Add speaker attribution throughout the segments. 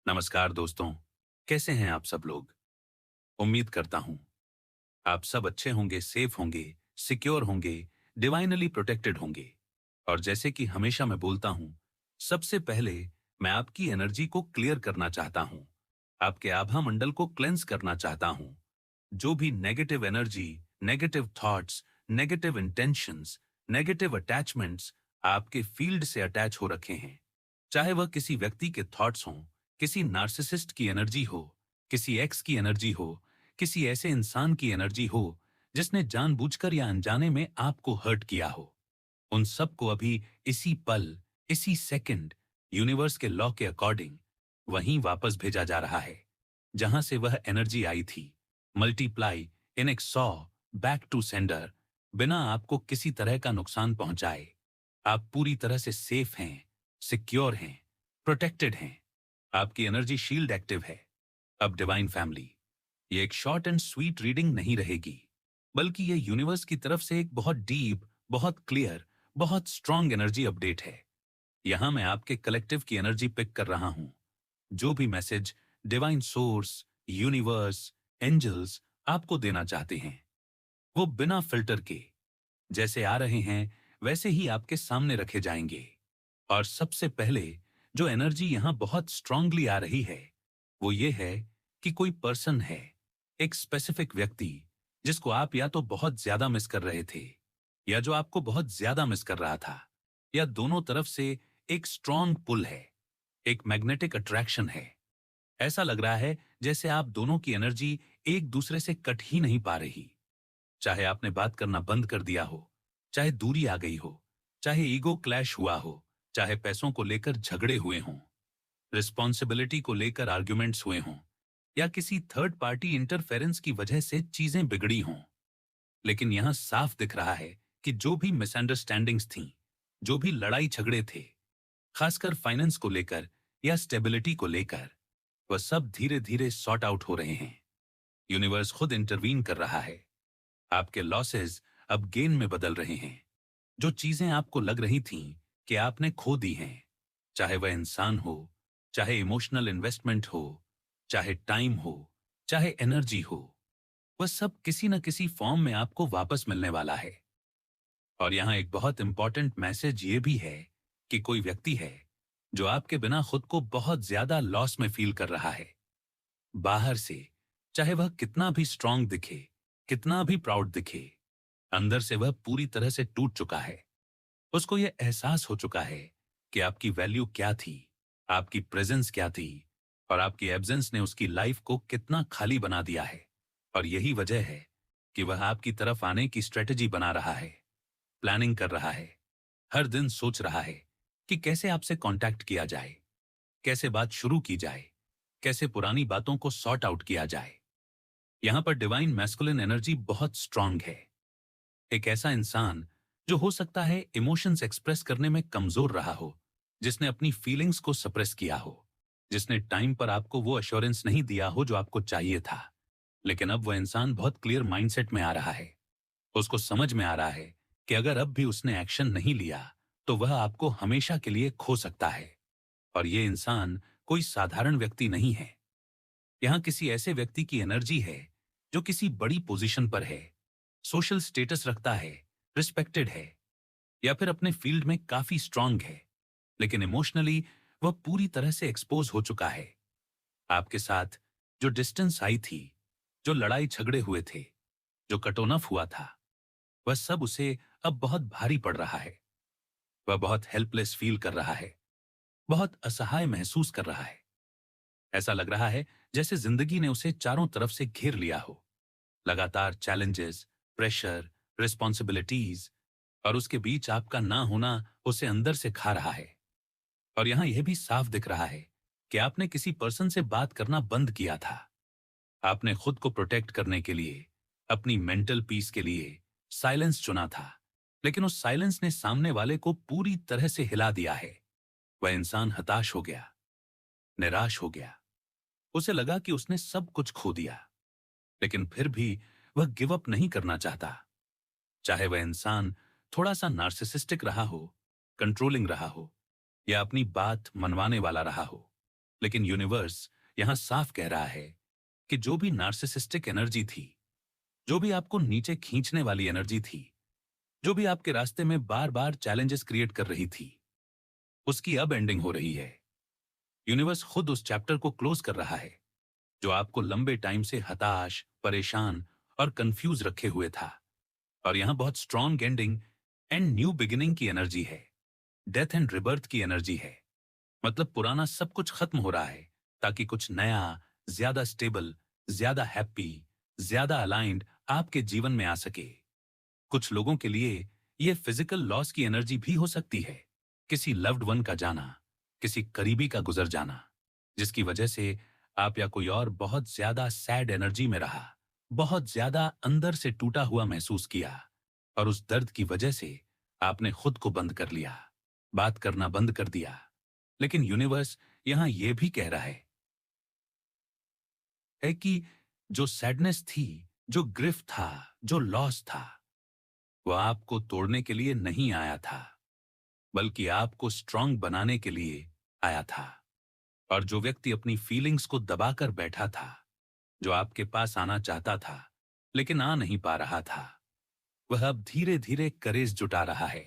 Speaker 1: नमस्कार दोस्तों, कैसे हैं आप सब लोग? उम्मीद करता हूं आप सब अच्छे होंगे, सेफ होंगे, सिक्योर होंगे, डिवाइनली प्रोटेक्टेड होंगे। और जैसे कि हमेशा मैं बोलता हूं, सबसे पहले मैं आपकी एनर्जी को क्लियर करना चाहता हूं, आपके आभा मंडल को क्लेंस करना चाहता हूं। जो भी negative energy, negative thoughts, negative intentions, negative attachments आपके फील्ड से अटैच हो रखे हैं, चाहे वह किसी व्यक्ति के थॉट्स हों, किसी नार्सिसिस्ट की एनर्जी हो, किसी एक्स की एनर्जी हो, किसी ऐसे इंसान की एनर्जी हो जिसने जानबूझकर या अनजाने में आपको हर्ट किया हो, उन सबको अभी इसी पल, इसी सेकंड यूनिवर्स के लॉ के अकॉर्डिंग वहीं वापस भेजा जा रहा है जहां से वह एनर्जी आई थी। मल्टीप्लाई इन एक 100 बैक टू सेंडर, बिना आपको किसी तरह का नुकसान पहुंचाए। आप पूरी तरह से सेफ हैं, सिक्योर हैं, प्रोटेक्टेड हैं। आपकी एनर्जी शील्ड एक्टिव है। अब डिवाइन फैमिली, ये एक शॉर्ट एंड स्वीट रीडिंग नहीं रहेगी, बल्कि ये यूनिवर्स की तरफ से एक बहुत डीप, बहुत क्लियर, बहुत स्ट्रांग एनर्जी अपडेट है। यहां मैं आपके कलेक्टिव की एनर्जी पिक कर रहा हूं। जो भी message divine source, universe, angels आपको देना चाहते हैं, वो बिना फिल्टर के जैसे आ रहे हैं वैसे ही आपके सामने रखे जाएंगे। और सबसे पहले जो एनर्जी यहां बहुत स्ट्रांगली आ रही है, वो ये है कि कोई पर्सन है, एक स्पेसिफिक व्यक्ति जिसको आप या तो बहुत ज्यादा मिस कर रहे थे, या जो आपको बहुत ज्यादा मिस कर रहा था, या दोनों तरफ से एक स्ट्रांग पुल है, एक मैग्नेटिक अट्रैक्शन है। ऐसा लग रहा है जैसे आप दोनों की एनर्जी एक दूसरे से कट ही नहीं पा रही। चाहे आपने बात करना बंद कर दिया हो, चाहे दूरी आ गई हो, चाहे ईगो क्लैश हुआ हो, चाहे पैसों को लेकर झगड़े हुए हों, रिस्पॉन्सिबिलिटी को लेकर आर्ग्यूमेंट्स हुए हों, या किसी थर्ड पार्टी इंटरफेरेंस की वजह से चीजें बिगड़ी हों, लेकिन यहां साफ दिख रहा है कि जो भी मिसअंडरस्टैंडिंग्स थीं, जो भी लड़ाई झगड़े थे, खासकर फाइनेंस को लेकर या स्टेबिलिटी को लेकर, वह सब धीरे धीरे सॉर्ट आउट हो रहे हैं। यूनिवर्स खुद इंटरवीन कर रहा है। आपके लॉसेस अब गेन में बदल रहे हैं। जो चीजें आपको लग रही थीं कि आपने खो दी हैं, चाहे वह इंसान हो, चाहे इमोशनल इन्वेस्टमेंट हो, चाहे टाइम हो, चाहे एनर्जी हो, वह सब किसी न किसी फॉर्म में आपको वापस मिलने वाला है। और यहां एक बहुत इंपॉर्टेंट मैसेज ये भी है कि कोई व्यक्ति है जो आपके बिना खुद को बहुत ज्यादा लॉस में फील कर रहा है। बाहर से चाहे वह कितना भी स्ट्रांग दिखे, कितना भी प्राउड दिखे, अंदर से वह पूरी तरह से टूट चुका है। उसको यह एहसास हो चुका है कि आपकी वैल्यू क्या थी, आपकी प्रेजेंस क्या थी, और आपकी एब्सेंस ने उसकी लाइफ को कितना खाली बना दिया है। और यही वजह है कि वह आपकी तरफ आने की स्ट्रेटजी बना रहा है, प्लानिंग कर रहा है, हर दिन सोच रहा है कि कैसे आपसे कांटेक्ट किया जाए, कैसे बात शुरू की जाए, कैसे पुरानी बातों को सॉर्ट आउट किया जाए। यहां पर डिवाइन मैस्कुलिन एनर्जी बहुत स्ट्रांग है। एक ऐसा इंसान जो हो सकता है इमोशंस एक्सप्रेस करने में कमजोर रहा हो, जिसने अपनी फीलिंग्स को सप्रेस किया हो, जिसने टाइम पर आपको वो अश्योरेंस नहीं दिया हो जो आपको चाहिए था। लेकिन अब वह इंसान बहुत क्लियर माइंडसेट में आ रहा है। उसको समझ में आ रहा है कि अगर अब भी उसने एक्शन नहीं लिया तो वह आपको हमेशा के लिए खो सकता है। और ये इंसान कोई साधारण व्यक्ति नहीं है। यहाँ किसी ऐसे व्यक्ति की एनर्जी है जो किसी बड़ी पोजीशन पर है, सोशल स्टेटस रखता है, रिस्पेक्टेड है, या फिर अपने फील्ड में काफी स्ट्रांग है, लेकिन इमोशनली वह पूरी तरह से एक्सपोज हो चुका है। आपके साथ जो डिस्टेंस आई थी, जो लड़ाई झगड़े हुए थे, जो कटोनफ हुआ था, वह सब उसे अब बहुत भारी पड़ रहा है। वह बहुत हेल्पलेस फील कर रहा है, बहुत असहाय महसूस कर रहा है। ऐसा लग रहा है जैसे जिंदगी ने उसे चारों तरफ से घेर लिया हो। लगातार चैलेंजेस, प्रेशर, रिस्पॉन्सिबिलिटीज, और उसके बीच आपका ना होना उसे अंदर से खा रहा है। और यहां यह भी साफ दिख रहा है कि आपने किसी पर्सन से बात करना बंद किया था। आपने खुद को प्रोटेक्ट करने के लिए, अपनी मेंटल पीस के लिए साइलेंस चुना था, लेकिन उस साइलेंस ने सामने वाले को पूरी तरह से हिला दिया है। वह इंसान हताश हो गया, निराश हो गया। उसे लगा कि उसने सब कुछ खो दिया, लेकिन फिर भी वह गिव अप नहीं करना चाहता। चाहे वह इंसान थोड़ा सा नार्सिसिस्टिक रहा हो, कंट्रोलिंग रहा हो, या अपनी बात मनवाने वाला रहा हो, लेकिन यूनिवर्स यहां साफ कह रहा है कि जो भी नार्सिसिस्टिक एनर्जी थी, जो भी आपको नीचे खींचने वाली एनर्जी थी, जो भी आपके रास्ते में बार बार चैलेंजेस क्रिएट कर रही थी, उसकी अब एंडिंग हो रही है। यूनिवर्स खुद उस चैप्टर को क्लोज कर रहा है जो आपको लंबे टाइम से हताश, परेशान और कंफ्यूज रखे हुए था। और यहां बहुत strong ending and new beginning की एनर्जी है, डेथ एंड रिबर्थ की एनर्जी है। मतलब पुराना सब कुछ खत्म हो रहा है ताकि कुछ नया, ज्यादा स्टेबल, ज्यादा हैप्पी, ज्यादा अलाइंड आपके जीवन में आ सके। कुछ लोगों के लिए यह फिजिकल लॉस की एनर्जी भी हो सकती है, किसी लव्ड वन का जाना, किसी करीबी का गुजर जाना, जिसकी वजह से आप या कोई और बहुत ज्यादा सैड एनर्जी में रहा, बहुत ज्यादा अंदर से टूटा हुआ महसूस किया, और उस दर्द की वजह से आपने खुद को बंद कर लिया, बात करना बंद कर दिया। लेकिन यूनिवर्स यहां यह भी कह रहा है कि जो सैडनेस थी, जो ग्रिफ था, जो लॉस था, वह आपको तोड़ने के लिए नहीं आया था, बल्कि आपको स्ट्रांग बनाने के लिए आया था। और जो व्यक्ति अपनी फीलिंग्स को दबाकर बैठा था, जो आपके पास आना चाहता था लेकिन आ नहीं पा रहा था, वह अब धीरे धीरे करेज जुटा रहा है।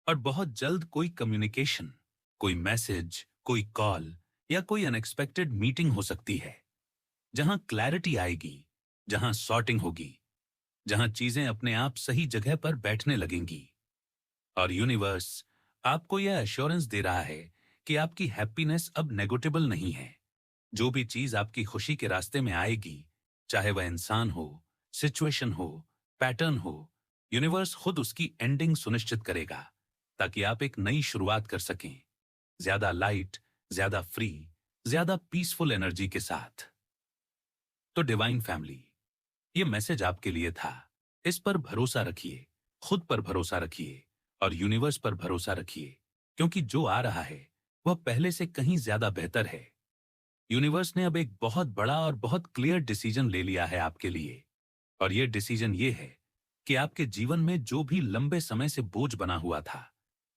Speaker 1: और बहुत जल्द कोई कम्युनिकेशन, कोई मैसेज, कोई कॉल या कोई अनएक्सपेक्टेड मीटिंग हो सकती है जहां क्लैरिटी आएगी, जहां सॉर्टिंग होगी, जहां चीजें अपने आप सही जगह पर बैठने लगेंगी। और यूनिवर्स आपको यह एश्योरेंस दे रहा है कि आपकी हैप्पीनेस अब नेगोटिबल नहीं है। जो भी चीज आपकी खुशी के रास्ते में आएगी, चाहे वह इंसान हो, सिचुएशन हो, पैटर्न हो, यूनिवर्स खुद उसकी एंडिंग सुनिश्चित करेगा ताकि आप एक नई शुरुआत कर सकें, ज्यादा लाइट, ज्यादा फ्री, ज्यादा पीसफुल एनर्जी के साथ। तो डिवाइन फैमिली, ये मैसेज आपके लिए था। इस पर भरोसा रखिए, खुद पर भरोसा रखिए और यूनिवर्स पर भरोसा रखिए, क्योंकि जो आ रहा है वह पहले से कहीं ज्यादा बेहतर है। यूनिवर्स ने अब एक बहुत बड़ा और बहुत क्लियर डिसीजन ले लिया है आपके लिए। और यह डिसीजन ये है कि आपके जीवन में जो भी लंबे समय से बोझ बना हुआ था,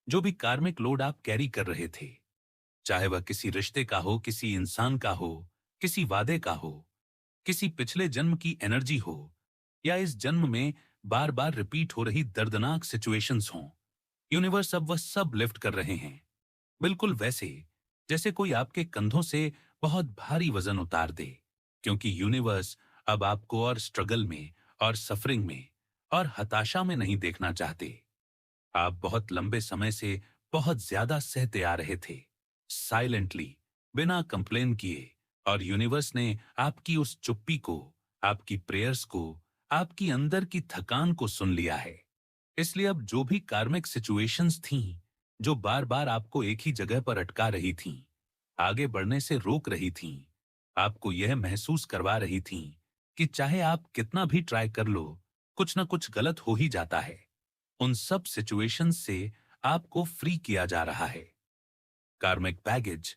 Speaker 1: जो भी कार्मिक लोड आप कैरी कर रहे थे, चाहे वह किसी रिश्ते का हो, किसी इंसान का हो, किसी वादे का हो, किसी पिछले जन्म की एनर्जी हो, या इस जन्म में बार बार रिपीट हो रही दर्दनाक सिचुएशंस हों, यूनिवर्स अब वह सब लिफ्ट कर रहे हैं। बिल्कुल वैसे जैसे कोई आपके कंधों से बहुत भारी वजन उतार दे, क्योंकि यूनिवर्स अब आपको और स्ट्रगल में और सफरिंग में और हताशा में नहीं देखना चाहते। आप बहुत लंबे समय से बहुत ज्यादा सहते आ रहे थे, साइलेंटली, बिना कंप्लेन किए, और यूनिवर्स ने आपकी उस चुप्पी को, आपकी प्रेयर्स को, आपकी अंदर की थकान को सुन लिया है। इसलिए अब जो भी कार्मिक सिचुएशंस थीं, जो बार बार आपको एक ही जगह पर अटका रही थीं, आगे बढ़ने से रोक रही थीं, आपको यह महसूस करवा रही थीं कि चाहे आप कितना भी ट्राई कर लो, कुछ ना कुछ गलत हो ही जाता है, उन सब सिचुएशंस से आपको फ्री किया जा रहा है। कार्मिक बैगेज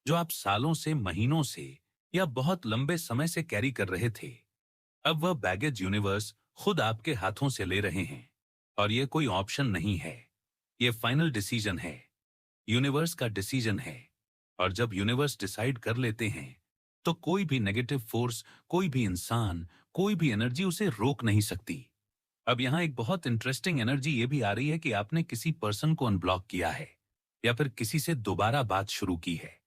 Speaker 1: जो आप सालों से, महीनों से या बहुत लंबे समय से कैरी कर रहे थे, अब वह बैगेज यूनिवर्स खुद आपके हाथों से ले रहे हैं। और यह कोई ऑप्शन नहीं है, यह फाइनल डिसीजन है, यूनिवर्स का डिसीजन है। और जब यूनिवर्स डिसाइड कर लेते हैं, तो कोई भी नेगेटिव फोर्स, कोई भी इंसान, कोई भी एनर्जी उसे रोक नहीं सकती। अब यहां एक बहुत इंटरेस्टिंग एनर्जी ये भी आ रही है कि आपने किसी पर्सन को अनब्लॉक किया है या फिर किसी से दोबारा बात शुरू की है,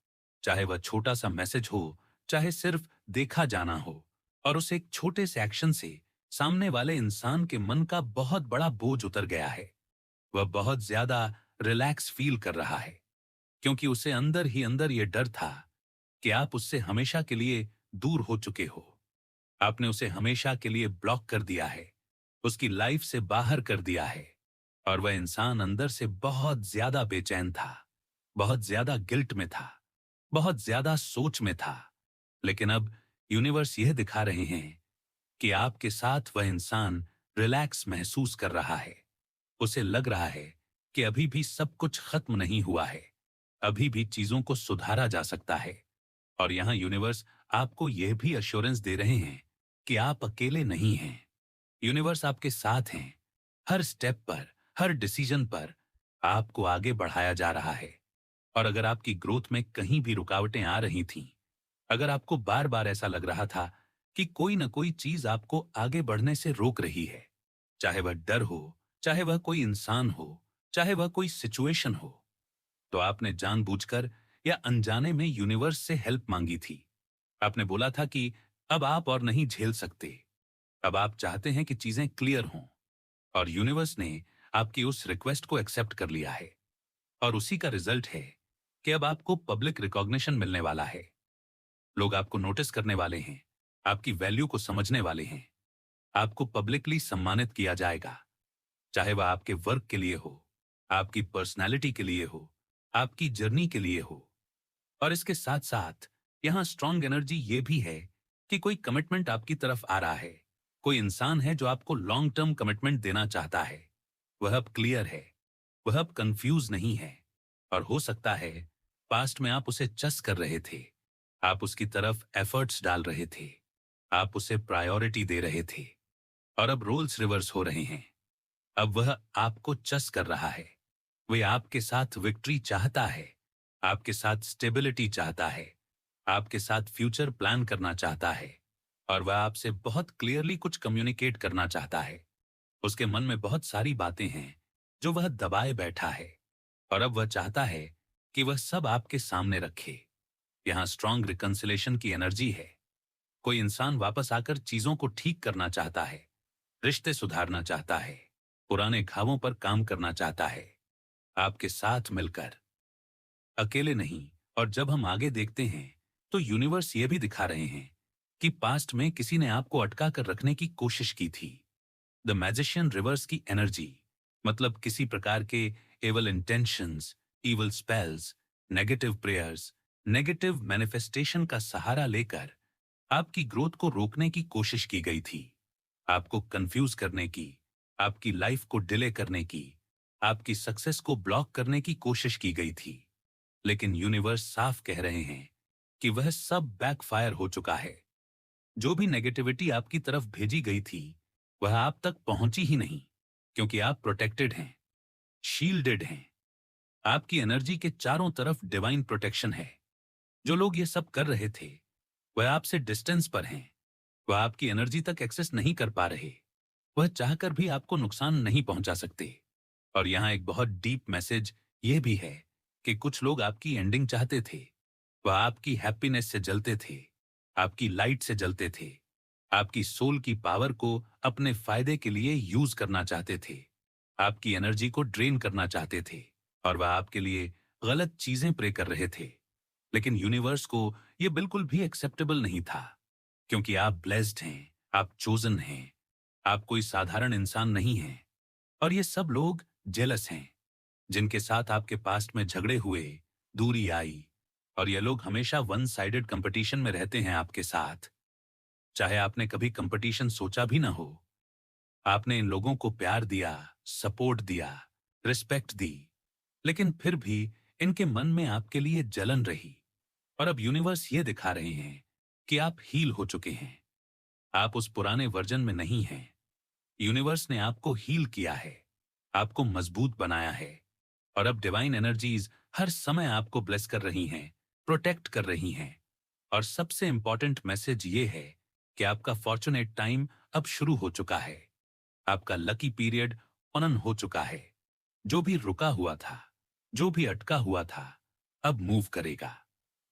Speaker 1: चाहे वह छोटा सा मैसेज हो, चाहे सिर्फ देखा जाना हो। और उस एक छोटे से एक्शन से सामने वाले इंसान के मन का बहुत बड़ा बोझ उतर गया है। वह बहुत ज्यादा रिलैक्स फील कर रहा है, क्योंकि उसे अंदर ही अंदर यह डर था कि आप उससे हमेशा के लिए दूर हो चुके हो। आपने उसे हमेशा के लिए ब्लॉक कर दिया है, उसकी लाइफ से बाहर कर दिया है। और वह इंसान अंदर से बहुत ज्यादा बेचैन था, बहुत ज्यादा गिल्ट में था, बहुत ज्यादा सोच में था। लेकिन अब यूनिवर्स यह दिखा रहे हैं कि आपके साथ वह इंसान रिलैक्स महसूस कर रहा है। उसे लग रहा है कि अभी भी सब कुछ खत्म नहीं हुआ है, अभी भी चीजों को सुधारा जा सकता है। और यहां यूनिवर्स आपको यह भी अश्योरेंस दे रहे हैं कि आप अकेले नहीं हैं। यूनिवर्स आपके साथ हैं, हर स्टेप पर, हर डिसीजन पर आपको आगे बढ़ाया जा रहा है। और अगर आपकी ग्रोथ में कहीं भी रुकावटें आ रही थीं, अगर आपको बार बार ऐसा लग रहा था कि कोई ना कोई चीज आपको आगे बढ़ने से रोक रही है, चाहे वह डर हो, चाहे वह कोई इंसान हो, चाहे वह कोई सिचुएशन हो, तो आपने जानबूझकर या अनजाने में यूनिवर्स से हेल्प मांगी थी। आपने बोला था कि अब आप और नहीं झेल सकते, अब आप चाहते हैं कि चीजें क्लियर हों। और यूनिवर्स ने आपकी उस रिक्वेस्ट को एक्सेप्ट कर लिया है। और उसी का रिजल्ट है कि अब आपको पब्लिक रिकॉग्निशन मिलने वाला है। लोग आपको नोटिस करने वाले हैं, आपकी वैल्यू को समझने वाले हैं, आपको पब्लिकली सम्मानित किया जाएगा, चाहे वह आपके वर्क के लिए हो, आपकी पर्सनैलिटी के लिए हो, आपकी जर्नी के लिए हो। और इसके साथ साथ यहां स्ट्रांग एनर्जी ये भी है कि कोई कमिटमेंट आपकी तरफ आ रहा है। कोई इंसान है जो आपको लॉन्ग टर्म कमिटमेंट देना चाहता है। वह अब क्लियर है, वह अब कंफ्यूज नहीं है। और हो सकता है पास्ट में आप उसे चस कर रहे थे, आप उसकी तरफ एफर्ट्स डाल रहे थे, आप उसे प्रायोरिटी दे रहे थे, और अब रोल्स रिवर्स हो रहे हैं। अब वह आपको चस कर रहा है। वह आपके साथ विक्ट्री चाहता है, आपके साथ स्टेबिलिटी चाहता है, आपके साथ फ्यूचर प्लान करना चाहता है, और वह आपसे बहुत क्लियरली कुछ कम्युनिकेट करना चाहता है। उसके मन में बहुत सारी बातें हैं जो वह दबाए बैठा है, और अब वह चाहता है कि वह सब आपके सामने रखे। यहाँ स्ट्रांग रिकंसिलेशन की एनर्जी है। कोई इंसान वापस आकर चीजों को ठीक करना चाहता है, रिश्ते सुधारना चाहता है, पुराने घावों पर काम करना चाहता है, आपके साथ मिलकर, अकेले नहीं। और जब हम आगे देखते हैं तो यूनिवर्स ये भी दिखा रहे हैं कि पास्ट में किसी ने आपको अटका कर रखने की कोशिश की थी। द मैजिशियन रिवर्स की एनर्जी, मतलब किसी प्रकार के evil intentions, evil spells, negative prayers, negative manifestation का सहारा लेकर आपकी ग्रोथ को रोकने की कोशिश की गई थी, आपको कंफ्यूज करने की, आपकी लाइफ को डिले करने की, आपकी सक्सेस को ब्लॉक करने की कोशिश की गई थी। लेकिन यूनिवर्स साफ कह रहे हैं कि वह सब बैकफायर हो चुका है। जो भी नेगेटिविटी आपकी तरफ भेजी गई थी, वह आप तक पहुंची ही नहीं, क्योंकि आप प्रोटेक्टेड हैं, शील्डेड हैं। आपकी एनर्जी के चारों तरफ डिवाइन प्रोटेक्शन है। जो लोग ये सब कर रहे थे, वह आपसे डिस्टेंस पर हैं। वह आपकी एनर्जी तक एक्सेस नहीं कर पा रहे। वह चाहकर भी आपको नुकसान नहीं पहुंचा सकते। और यहां एक बहुत डीप मैसेज यह भी है कि कुछ लोग आपकी एंडिंग चाहते थे। वह आपकी हैप्पीनेस से जलते थे, आपकी लाइट से जलते थे, आपकी सोल की पावर को अपने फायदे के लिए यूज करना चाहते थे, आपकी एनर्जी को ड्रेन करना चाहते थे, और वह आपके लिए गलत चीजें प्रे कर रहे थे। लेकिन यूनिवर्स को यह बिल्कुल भी एक्सेप्टेबल नहीं था, क्योंकि आप ब्लेस्ड हैं, आप चोजन हैं, आप कोई साधारण इंसान नहीं हैं। और ये सब लोग जेलस हैं, जिनके साथ आपके पास्ट में झगड़े हुए, दूरी आई, और ये लोग हमेशा वन साइडेड कंपटीशन में रहते हैं आपके साथ। चाहे आपने कभी कंपटीशन सोचा भी ना हो, आपने इन लोगों को प्यार दिया, सपोर्ट दिया, रिस्पेक्ट दी, लेकिन फिर भी इनके मन में आपके लिए जलन रही। और अब यूनिवर्स ये दिखा रहे हैं कि आप हील हो चुके हैं, आप उस पुराने वर्जन में नहीं हैं। यूनिवर्स ने आपको हील किया है, आपको मजबूत बनाया है, और अब डिवाइन एनर्जीज हर समय आपको ब्लेस कर रही हैं, प्रोटेक्ट कर रही हैं। और सबसे इंपॉर्टेंट मैसेज ये है कि आपका फॉर्चुनेट टाइम अब शुरू हो चुका है, आपका लकी पीरियड ऑन हो चुका है। जो भी रुका हुआ था, जो भी अटका हुआ था, अब मूव करेगा।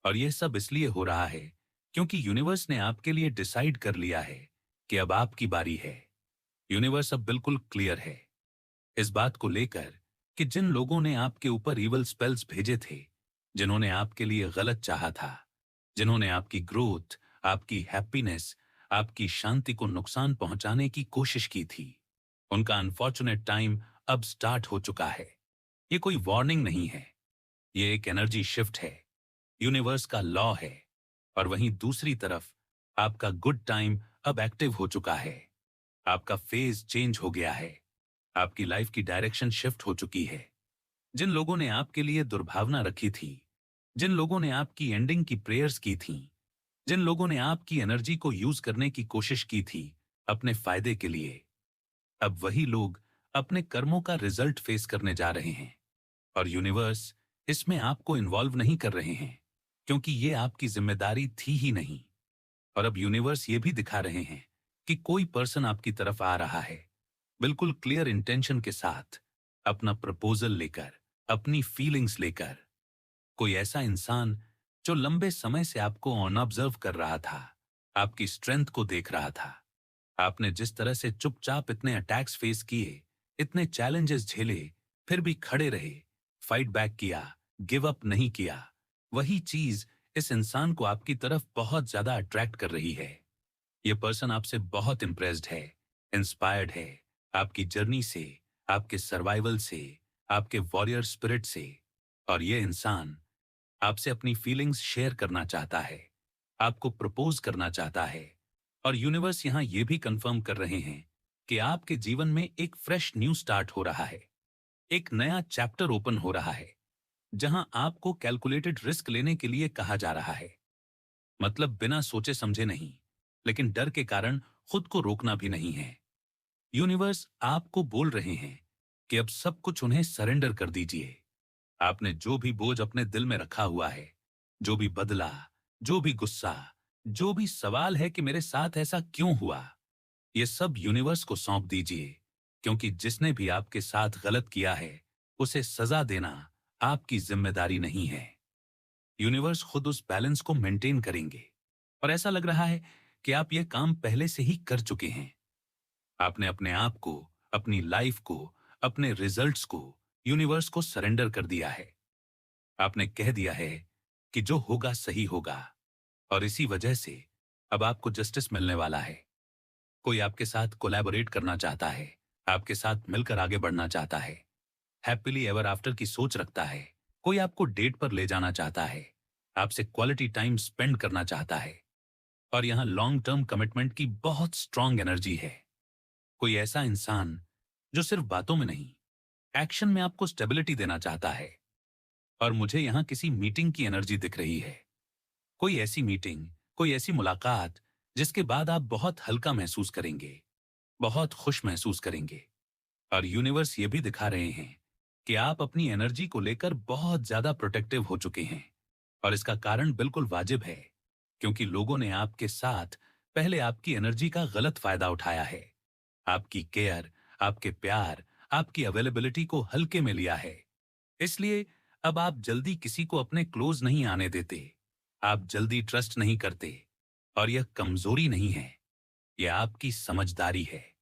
Speaker 1: और यह सब इसलिए हो रहा है क्योंकि यूनिवर्स ने आपके लिए डिसाइड कर लिया है कि अब आपकी बारी है। यूनिवर्स अब बिल्कुल क्लियर है इस बात को लेकर कि जिन लोगों ने आपके ऊपर इवल स्पेल्स भेजे थे, जिन्होंने आपके लिए गलत चाहा था, जिन्होंने आपकी ग्रोथ, आपकी हैप्पीनेस, आपकी शांति को नुकसान पहुंचाने की कोशिश की थी, उनका अनफॉर्चुनेट टाइम अब स्टार्ट हो चुका है। ये कोई वार्निंग नहीं है, ये एक एनर्जी शिफ्ट है, यूनिवर्स का लॉ है। और वहीं दूसरी तरफ आपका गुड टाइम अब एक्टिव हो चुका है, आपका फेज चेंज हो गया है, आपकी लाइफ की डायरेक्शन शिफ्ट हो चुकी है। जिन लोगों ने आपके लिए दुर्भावना रखी थी, जिन लोगों ने आपकी एंडिंग की प्रेयर्स की थी, जिन लोगों ने आपकी एनर्जी को यूज करने की कोशिश की थी अपने फायदे के लिए, अब वही लोग अपने कर्मों का रिजल्ट फेस करने जा रहे हैं। और यूनिवर्स इसमें आपको इन्वॉल्व नहीं कर रहे हैं, क्योंकि ये आपकी जिम्मेदारी थी ही नहीं। और अब यूनिवर्स ये भी दिखा रहे हैं कि कोई पर्सन आपकी तरफ आ रहा है, बिल्कुल क्लियर इंटेंशन के साथ, अपना प्रपोजल लेकर, अपनी फीलिंग्स लेकर। कोई ऐसा इंसान जो लंबे समय से आपको ऑन ऑब्जर्व कर रहा था, आपकी स्ट्रेंथ को देख रहा था। आपने जिस तरह से चुपचाप इतने अटैक्स फेस किए, इतने चैलेंजेस झेले, फिर भी खड़े रहे, फाइट बैक किया, गिव अप नहीं किया, वही चीज इस इंसान को आपकी तरफ बहुत ज्यादा अट्रैक्ट कर रही है। ये पर्सन आपसे बहुत इंप्रेस्ड है, इंस्पायर्ड है, आपकी जर्नी से, आपके सर्वाइवल से, आपके वॉरियर स्पिरिट से। और ये इंसान आपसे अपनी फीलिंग्स शेयर करना चाहता है, आपको प्रपोज करना चाहता है। और यूनिवर्स यहां ये भी कंफर्म कर रहे हैं कि आपके जीवन में एक फ्रेश न्यू स्टार्ट हो रहा है, एक नया चैप्टर ओपन हो रहा है, जहां आपको कैलकुलेटेड रिस्क लेने के लिए कहा जा रहा है। मतलब बिना सोचे समझे नहीं, लेकिन डर के कारण खुद को रोकना भी नहीं है। यूनिवर्स आपको बोल रहे हैं कि अब सब कुछ उन्हें सरेंडर कर दीजिए। आपने जो भी बोझ अपने दिल में रखा हुआ है, जो भी बदला, जो भी गुस्सा, जो भी सवाल है कि मेरे साथ ऐसा क्यों हुआ, ये सब यूनिवर्स को सौंप दीजिए, क्योंकि जिसने भी आपके साथ गलत किया है, उसे सजा देना आपकी जिम्मेदारी नहीं है। यूनिवर्स खुद उस बैलेंस को मेंटेन करेंगे। और ऐसा लग रहा है कि आप ये काम पहले से ही कर चुके हैं। आपने अपने आप को, अपनी लाइफ को, अपने रिजल्ट्स को यूनिवर्स को सरेंडर कर दिया है। आपने कह दिया है कि जो होगा सही होगा। और इसी वजह से अब आपको जस्टिस मिलने वाला है। कोई आपके साथ कोलैबोरेट करना चाहता है, आपके साथ मिलकर आगे बढ़ना चाहता है, हैप्पीली एवर आफ्टर की सोच रखता है। कोई आपको डेट पर ले जाना चाहता है, आपसे क्वालिटी टाइम स्पेंड करना चाहता है। और यहां लॉन्ग टर्म कमिटमेंट की बहुत स्ट्रांग एनर्जी है। कोई ऐसा इंसान जो सिर्फ बातों में नहीं, एक्शन में आपको स्टेबिलिटी देना चाहता है। और मुझे यहां किसी मीटिंग की एनर्जी दिख रही है। कोई ऐसी मीटिंग, कोई ऐसी मुलाकात जिसके बाद आप बहुत हल्का महसूस करेंगे, बहुत खुश महसूस करेंगे। और यूनिवर्स ये भी दिखा रहे हैं कि आप अपनी एनर्जी को लेकर बहुत ज्यादा प्रोटेक्टिव हो चुके हैं। और इसका कारण बिल्कुल वाजिब है, क्योंकि लोगों ने आपके साथ पहले आपकी एनर्जी का गलत फायदा उठाया है। आपकी केयर, आपके प्यार, आपकी अवेलेबिलिटी को हल्के में लिया है। इसलिए अब आप जल्दी किसी को अपने क्लोज नहीं आने देते, आप जल्दी ट्रस्ट नहीं करते। और यह कमजोरी नहीं है, यह आपकी समझदारी है।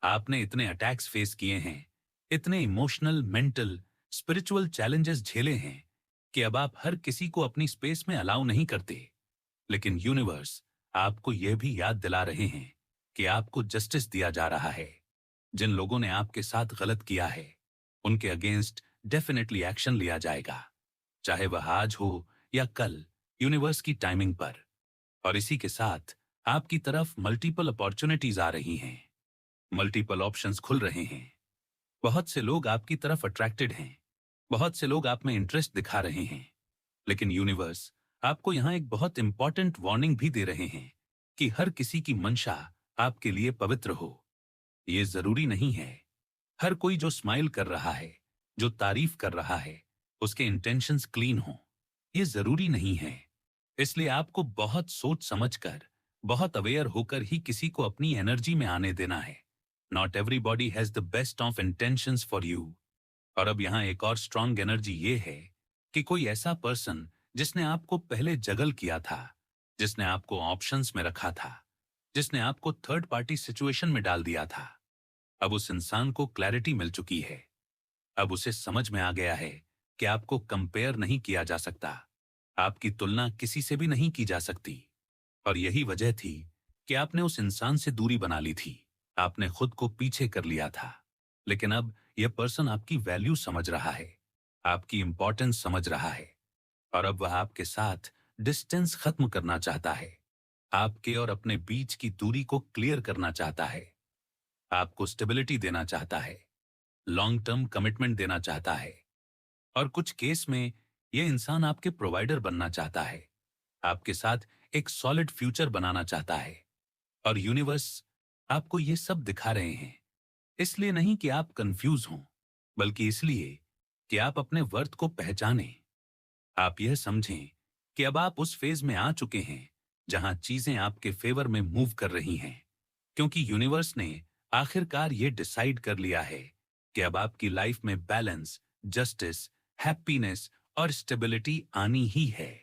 Speaker 1: आपने इतने अटैक्स फेस किए हैं, इतने इमोशनल, मेंटल, स्पिरिचुअल चैलेंजेस झेले हैं कि अब आप हर किसी को अपनी स्पेस में अलाउ नहीं करते। लेकिन यूनिवर्स आपको यह भी याद दिला रहे हैं कि आपको जस्टिस दिया जा रहा है। जिन लोगों ने आपके साथ गलत किया है, उनके अगेंस्ट डेफिनेटली एक्शन लिया जाएगा, चाहे वह आज हो या कल, यूनिवर्स की टाइमिंग पर। और इसी के साथ आपकी तरफ मल्टीपल अपॉर्चुनिटीज आ रही हैं, मल्टीपल ऑप्शंस खुल रहे हैं। बहुत से लोग आपकी तरफ अट्रैक्टेड हैं, बहुत से लोग आप में इंटरेस्ट दिखा रहे हैं। लेकिन यूनिवर्स आपको यहां एक बहुत इंपॉर्टेंट वार्निंग भी दे रहे हैं कि हर किसी की मंशा आपके लिए पवित्र हो। ये जरूरी नहीं है हर कोई जो स्माइल कर रहा है, जो तारीफ कर रहा है, उसके इंटेंशंस क्लीन हो। ये जरूरी नहीं है। इसलिए आपको बहुत सोच समझकर, बहुत अवेयर होकर ही किसी को अपनी एनर्जी में आने देना है। Not everybody has the best of intentions for you. और अब यहां एक और स्ट्रांग एनर्जी ये है कि कोई ऐसा पर्सन जिसने आपको पहले जगल किया था, जिसने आपको ऑप्शंस में रखा था, जिसने आपको थर्ड पार्टी सिचुएशन में डाल दिया था, अब उस इंसान को क्लैरिटी मिल चुकी है। अब उसे समझ में आ गया है कि आपको कंपेयर नहीं किया जा सकता, आपकी तुलना किसी से भी नहीं की जा सकती। और यही वजह थी कि आपने उस इंसान से दूरी बना ली थी, आपने खुद को पीछे कर लिया था। लेकिन अब यह पर्सन आपकी वैल्यू समझ रहा है, आपकी इंपॉर्टेंस समझ रहा है। और अब वह आपके साथ डिस्टेंस खत्म करना चाहता है, आपके और अपने बीच की दूरी को क्लियर करना चाहता है, आपको स्टेबिलिटी देना चाहता है, लॉन्ग टर्म कमिटमेंट देना चाहता है। और कुछ केस में यह इंसान आपके प्रोवाइडर बनना चाहता है, आपके साथ एक सॉलिड फ्यूचर बनाना चाहता है। और यूनिवर्स आपको ये सब दिखा रहे हैं इसलिए नहीं कि आप कंफ्यूज हों, बल्कि इसलिए कि आप अपने वर्थ को पहचानें, आप यह समझें कि अब आप उस फेज में आ चुके हैं जहां चीजें आपके फेवर में मूव कर रही हैं, क्योंकि यूनिवर्स ने आखिरकार ये डिसाइड कर लिया है कि अब आपकी लाइफ में बैलेंस, जस्टिस, हैप्पीनेस और स्टेबिलिटी आनी ही है।